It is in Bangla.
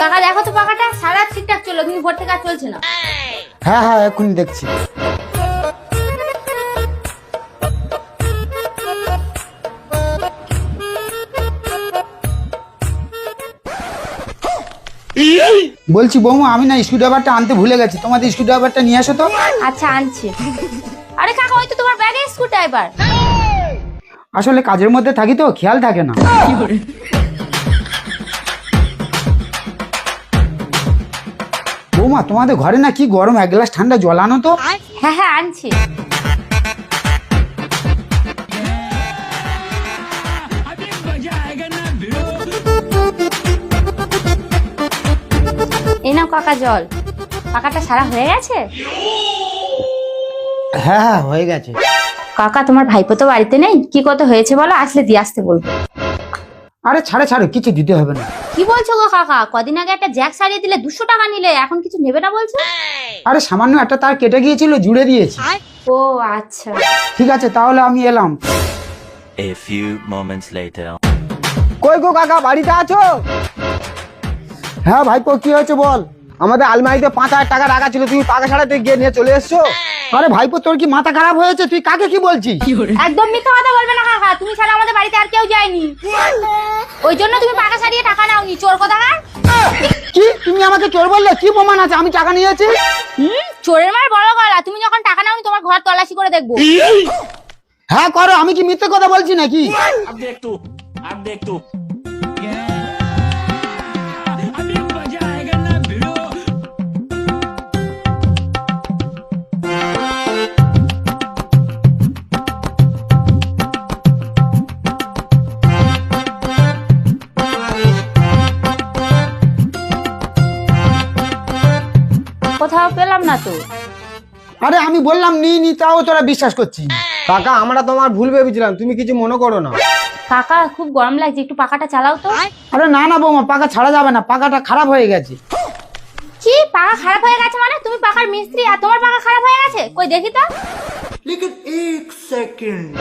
কাকা দেখো তো পাখাটা সারা ঠিকঠাক চলো, কিন্তু ভোর থেকে আর চলছে না। হ্যাঁ হ্যাঁ এক্ষুনি দেখছি। বলছি বৌমা, আমি না স্ক্রুড্রাইভারটা আনতে ভুলে গেছি, তোমাদের স্ক্রুড্রাইভারটা নিয়ে আসো তো। আচ্ছা আনছি। আরে কাকা ওই তো তোমার ব্যাগে স্ক্রু ড্রাইভার। আসলে কাজের মধ্যে থাকি তো খেয়াল থাকে না। বৌমা তোমাদের ঘরে না কি গরম, এক গ্লাস ঠান্ডা জল আনো তো। হ্যাঁ হ্যাঁ আনছি। এই নাও কাকা জল। পাখাটা সারা হয়ে গেছে? হ্যাঁ হ্যাঁ হয়ে গেছে। কাকা তোমার ভাইপো তো বাড়িতে নেই, কি কত হয়েছে বলো, আসলে দিয়ে আসতে বলবো। আরে ছাড়ো ছাড়ো, কিছু দিতে হবে না। কি বলছো গো কাকা? কদিন আগে একটা জ্যাক সারিয়ে দিলে 200 টাকা নিলে, এখন কিছু নেবে না বলছো? আরে সামান্য একটা তার কেটে গিয়েছিল, জুড়ে দিয়েছি। ও আচ্ছা। ঠিক আছে তাহলে আমি এলাম। A few moments later. কই গো কাকা, বাড়িতে আছো? হ্যাঁ ভাইপো, কি হয়েছে বল। আমাদের আলমারিতে 5,000 টাকা রাখা ছিল, তুমি টাকা ছাড়াতে গিয়ে নিয়ে চলে এসছো। আরে ভাইপো, তোর কি মাথা খারাপ হয়েছে? তুই কাকে কি বলছিস? একদম মিথ্যা কথা বলবে না কাকা, তুমি ছাড়া আমাদের বাড়িতে আর কেউ যায়নি। ওই জন্য তুমি পাকা সারিয়ে টাকা নাওনি, চোর কোথাকার। কি তুমি আমাকে চোর বললে? কি প্রমাণ আছে আমি টাকা নিয়েছি? চোরের মার বড় গলা, তুমি যখন টাকা নাওনি তোমার ঘর তল্লাশি করে দেখবো। হ্যাঁ করো, আমি কি মিথ্যে কথা বলছি নাকি? अब देख तू কোথাও পেলাম না তো। আরে আমি বললাম নি তাও তোরা বিশ্বাস করছিস না। কাকা আমরা তোমার ভুল ভেবেছিলাম, তুমি কিছু মনে করো না। কাকা খুব গরম লাগছে, একটু পাখাটা চালাও তো। আরে না না বৌমা, পাকা ছাড়া যাবে না, পাকাটা খারাপ হয়ে গেছে। কি পাখা খারাপ হয়ে গেছে মানে? তুমি পাখার মিস্ত্রি আর তোমার পাখা খারাপ হয়ে গেছে? কই দেখি তো। लेकिन एक सेकंड